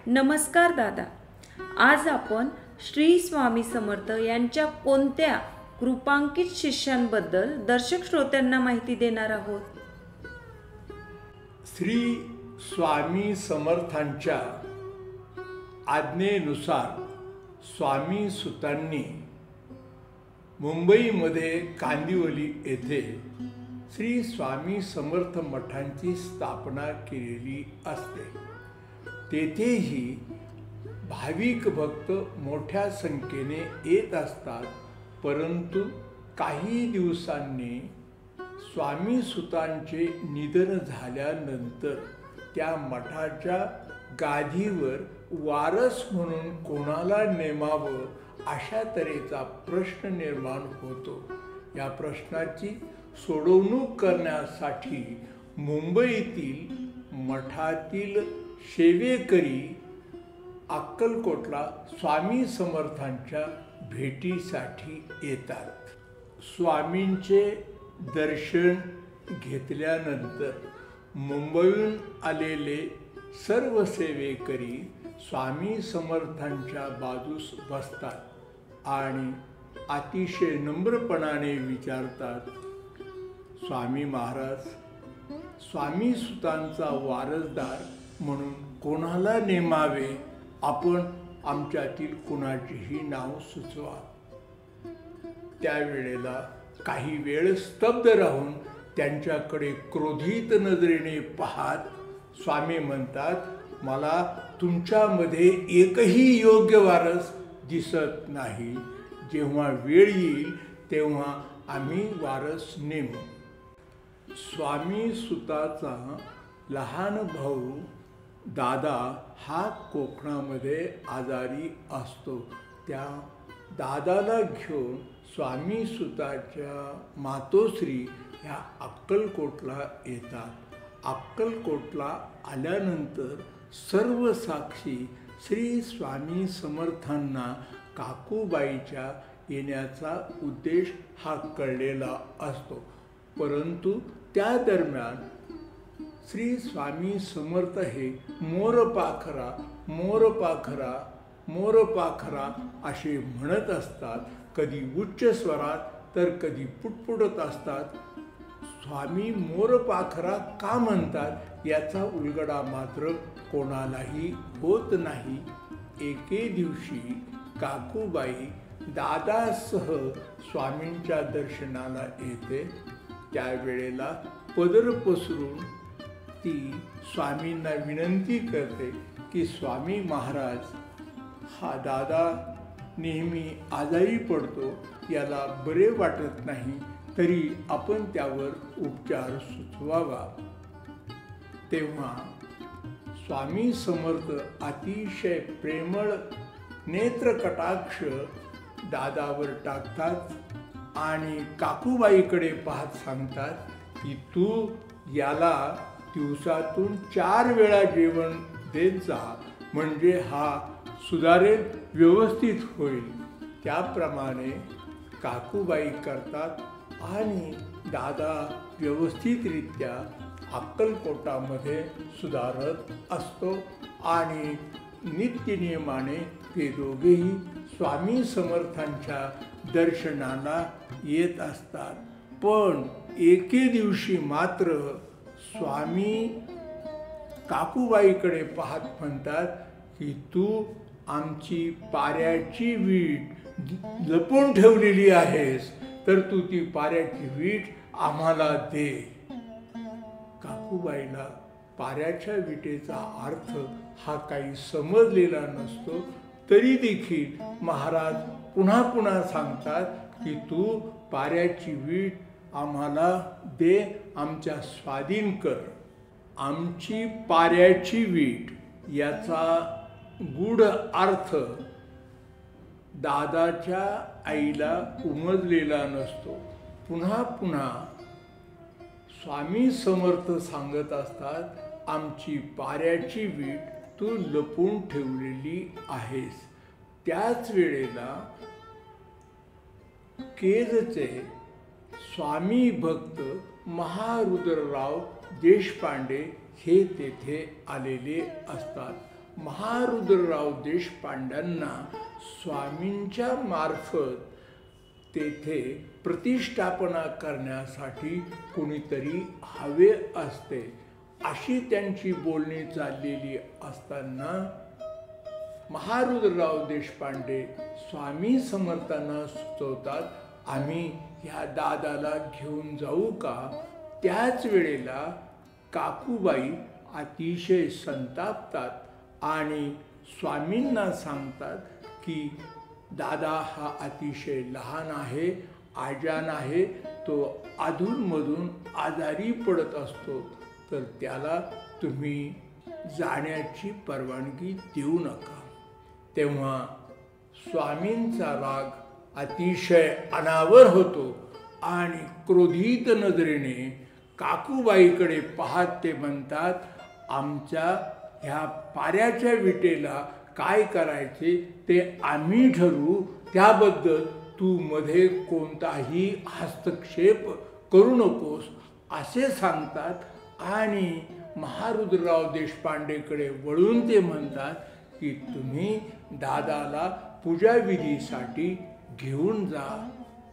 नमस्कार दादा. आज आपण श्री स्वामी समर्थ यांच्या कोणत्या कृपांकित शिष्यांबद्दल दर्शक श्रोत्यांना माहिती देणार आहोत? श्री स्वामी समर्थांच्या आज्ञेनुसार स्वामी सुतांनी मुंबईमध्ये कांदिवली येथे श्री स्वामी समर्थ मठांची स्थापना केलेली असते. तेथेही भाविक भक्त मोठ्या संख्येने येत असतात. परंतु काही दिवसांनी स्वामी सुतांचे निधन झाल्यानंतर त्या मठाच्या गादीवर वारस म्हणून कोणाला नेमावं अशा तऱ्हेचा प्रश्न निर्माण होतो. या प्रश्नाची सोडवणूक करण्यासाठी मुंबईतील मठातील सेवेकरी अक्कलकोटला स्वामी समर्थांच्या भेटीसाठी येतात. स्वामींचे दर्शन घेतल्यानंतर मुंबईहून आलेले सर्व सेवेकरी स्वामी समर्थांच्या बाजूस बसतात आणि अतिशय नम्रपणाने विचारतात, स्वामी महाराज, स्वामी सुतांचा वारसदार म्हणून कोणाला नेमावे? आपण आमच्यातील कुणाचेही नाव सुचवा. त्यावेळेला काही वेळ स्तब्ध राहून त्यांच्याकडे क्रोधित नजरेने पाहत स्वामी म्हणतात, मला तुमच्यामध्ये एकही योग्य वारस दिसत नाही. जेव्हा वेळ येईल तेव्हा आम्ही वारस नेमू. स्वामी सुताचा लहान भाऊ दादा हा कोकणामध्ये आजारी असतो. त्या दादाला घेऊन स्वामी सुताच्या मातोश्री ह्या अक्कलकोटला येतात. अक्कलकोटला आल्यानंतर सर्व साक्षी श्री स्वामी समर्थांना काकूबाईच्या येण्याचा उद्देश हा कळलेला असतो. परंतु त्या दरम्यान श्री स्वामी समर्थ हे मोरपाखरा मोरपाखरा मोरपाखरा असे म्हणत असतात. कधी उच्च स्वरात तर कधी पुटपुटत असतात. स्वामी मोरपाखरा का म्हणतात याचा उलगडा मात्र कोणालाही होत नाही. एके दिवशी काकूबाई दादासह स्वामींच्या दर्शनाला येते. त्यावेळेला पदर पसरून ती स्वामींना विनंती करते की स्वामी महाराज, हा दादा नेहमी आजारी पडतो, याला बरे वाटत नाही, तरी आपण त्यावर उपचार सुचवावा. तेव्हा स्वामी समर्थ अतिशय प्रेमळ नेत्रकटाक्ष दादावर टाकतात आणि काकूबाईकडे पाहत सांगतात की तू याला दिवसातून 4 वेळा जेवण देत जा, म्हणजे हा सुधारेल, व्यवस्थित होईल. त्याप्रमाणे काकूबाई करतात आणि दादा व्यवस्थितरित्या अक्कलकोटामध्ये सुधारत असतो आणि नित्यनियमाने ते दोघेही स्वामी समर्थांच्या दर्शनाला येत असतात. पण एके दिवशी मात्र स्वामी काकूबाईकडे पाहत म्हणतात की तू आमची पाऱ्याची वीट लपवून ठेवलेली आहेस, तर तू ती पाऱ्याची वीट आम्हाला दे. काकूबाईला पाऱ्याच्या विटेचा अर्थ हा काही समजलेला नसतो. तरी देखील महाराज पुन्हा पुन्हा सांगतात की तू पाऱ्याची वीट आम्हाला दे, आमच्या स्वाधीन कर. आमची पाऱ्याची वीट याचा गूढ अर्थ दादाच्या आईला उमजलेला नसतो. पुन्हा पुन्हा स्वामी समर्थ सांगत असतात, आमची पाऱ्याची वीट तू लपवून ठेवलेली आहेस. त्याच वेळेला केजचे स्वामी भक्त महारुद्रराव देशपांडे हे तेथे आलेले असतात. महारुद्रराव देशपांड्यांना स्वामींच्या मार्फत तेथे प्रतिष्ठापना करण्यासाठी कोणीतरी हवे असते, अशी त्यांची बोलणी चाललेली असताना महारुद्रराव देशपांडे स्वामी समर्थांना सुचवतात, आम्ही ह्या दादाला घेऊन जाऊ का? त्याच वेळेला काकूबाई अतिशय संतापतात आणि स्वामींना सांगतात की दादा हा अतिशय लहान आहे, आजान आहे, तो अधूनमधून आजारी पडत असतो, तर त्याला तुम्ही जाण्याची परवानगी देऊ नका. तेव्हा स्वामींचा राग अतिशय अनावर होतो आणि क्रोधित नजरेने काकूबाईकडे पाहत ते म्हणतात, आमच्या ह्या पाऱ्याच्या विटेला काय करायचे ते आम्ही ठरवू, त्याबद्दल तू मध्ये कोणताही हस्तक्षेप करू नकोस, असे सांगतात. आणि महारुद्रराव देशपांडेकडे वळून ते म्हणतात की तुम्ही दादाला पूजाविधीसाठी घेऊन जा.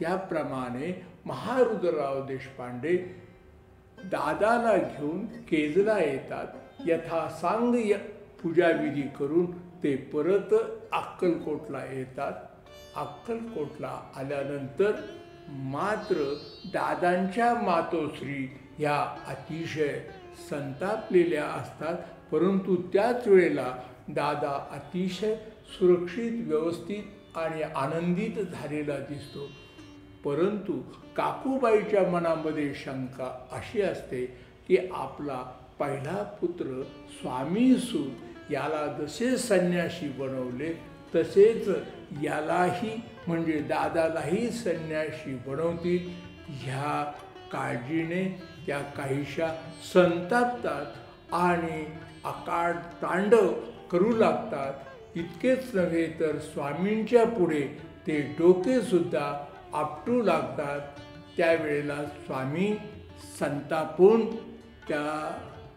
त्याप्रमाणे महारुद्रराव देशपांडे दादाला घेऊन केजला येतात. यथासांग पूजाविधी करून ते परत अक्कलकोटला येतात. अक्कलकोटला आल्यानंतर मात्र दादांच्या मातोश्री ह्या अतिशय संतापलेल्या असतात, परंतु त्याच वेळेला दादा अतिशय सुरक्षित, व्यवस्थित आणि आनंदित झालेला दिसतो. परंतु काकूबाईच्या मनामध्ये शंका अशी असते की आपला पहिला पुत्र स्वामी सूत याला जसे संन्यासी बनवले तसेच यालाही म्हणजे दादालाही संन्यासी बनवतील, ह्या काळजीने त्या काहीशा संतापतात आणि आकाड तांडव करू लागतात. इतकेच नव्हे तर स्वामींच्या पुढे ते डोकेसुद्धा आपटू लागतात. त्यावेळेला स्वामी संतापून त्या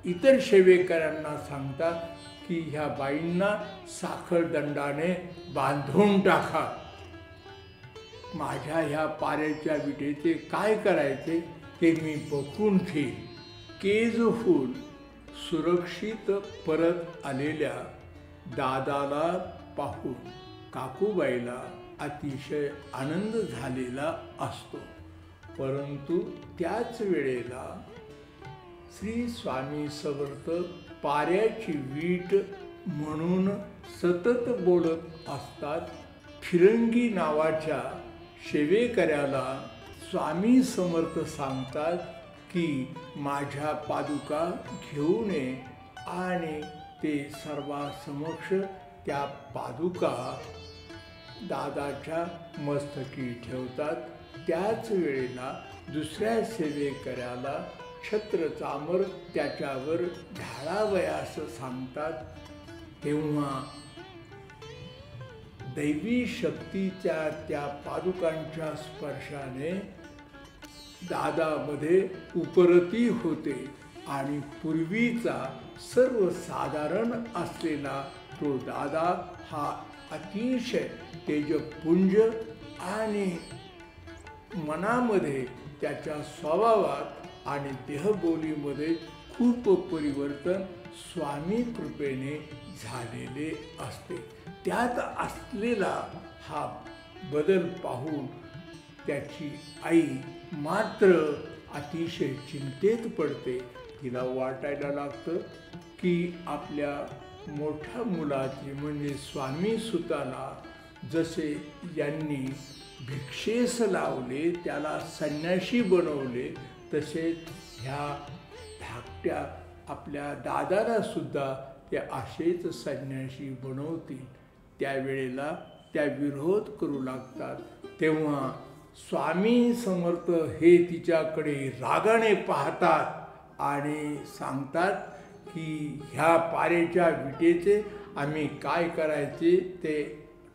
इतर सेवेकऱ्यांना सांगतात की ह्या बाईंना साखळदंडाने बांधून टाका. माझ्या ह्या पाऱ्याच्या विटेचे काय करायचे ते मी बघून घेईन. केजहून सुरक्षित परत आलेल्या दादाला पाहून काकूबाईला अतिशय आनंद झालेला असतो. परंतु त्याच वेळेला श्री स्वामी समर्थ पाऱ्याची वीट म्हणून सतत बोलत असतात. फिरंगी नावाच्या सेवेकऱ्याला स्वामी समर्थ सांगतात की माझ्या पादुका घेऊन ये, आणि ते सर्वांसमक्ष त्या पादुका दादाच्या मस्तकी ठेवतात. त्याच वेळेला दुसऱ्या सेवेकऱ्याला छत्र चामर त्याच्यावर ढाळावयास सांगतात. तेव्हा दैवी शक्तीच्या त्या पादुकांच्या स्पर्शाने दादामध्ये उपरती होते आणि पूर्वीचा सर्वसाधारण असलेला तो दादा हा अतिशय तेजपुंज आणि मनामध्ये त्याच्या स्वभावात आणि देहबोलीमध्ये खूप परिवर्तन स्वामी कृपेने झालेले असते. त्यात असलेला हा बदल पाहून त्याची आई मात्र अतिशय चिंतेत पडते. तिला वाटायला लागतं की आपल्या मोठ्या मुलाचे म्हणजे स्वामी सुताला जसे यांनी भिक्षेस लावले, त्याला संन्यासी बनवले, तसेच ह्या धाकट्या आपल्या दादाला सुद्धा ते असेच संन्यासी बनवतील. त्यावेळेला त्या विरोध करू लागतात. तेव्हा स्वामी समर्थ हे तिच्याकडे रागाने पाहतात आणि सांगतात की ह्या पारेच्या विटेचे आम्ही काय करायचे ते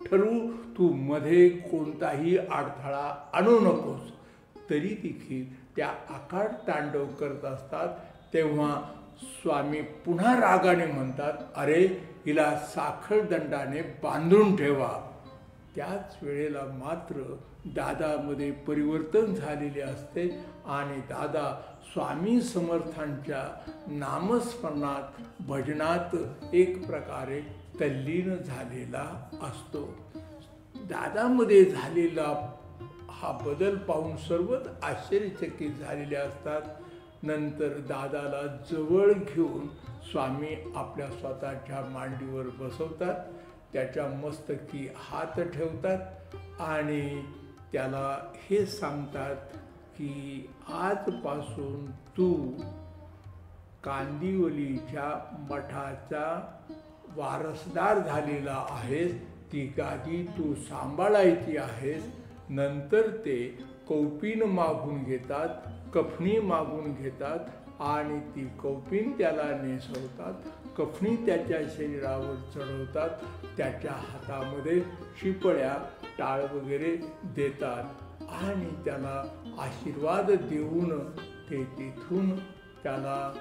ठरवू, तू मध्ये कोणताही अडथळा आणू नकोस. तरी देखील त्या आकाड तांडव करत असतात. तेव्हा स्वामी पुन्हा रागाने म्हणतात, अरे हिला साखळदंडाने बांधून ठेवा. त्याच वेळेला मात्र दादामध्ये परिवर्तन झालेले असते आणि दादा स्वामी समर्थांच्या नामस्मरणात भजनात एक प्रकारे तल्लीन झालेला असतो. दादामध्ये झालेला हा बदल पाहून सर्वच आश्चर्यचकित झालेले असतात. नंतर दादाला जवळ घेऊन स्वामी आपल्या स्वतःच्या मांडीवर बसवतात, त्याच्या मस्तकी हात ठेवतात आणि त्याला हे सांगतात की आजपासून तू कांदिवलीच्या मठाचा वारसदार झालेला आहेस, ती गादी तू सांभाळायची आहेस. नंतर ते कौपीन मागून घेतात, कफनी मागून घेतात आणि ती कौपीन त्याला नेसवतात, कफनी त्याच्या शरीरावर चढवतात, त्याच्या हातामध्ये शिपळ्या टाळ वगैरे देतात आणि त्याला आशीर्वाद देऊन ते तिथून त्याला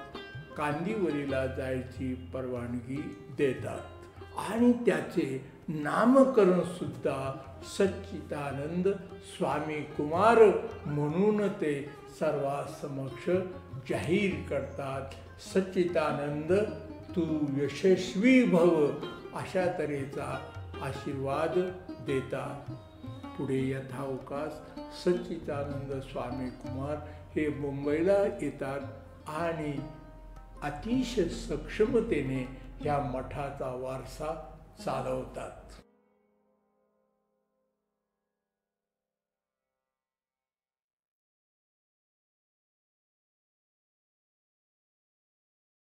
कांदिवलीला जायची परवानगी देतात आणि त्याचे नामकरण सुद्धा सच्चिदानंद स्वामी कुमार म्हणून ते सर्वांसमक्ष जाहीर करतात. सच्चिदानंद तू यशस्वी भव अशा तऱ्हेचा आशीर्वाद देतात. पुढे यथावकाश सच्चिदानंद स्वामी कुमार हे मुंबईला येतात आणि अतिशय सक्षमतेने या मठाचा वारसा चालवतात.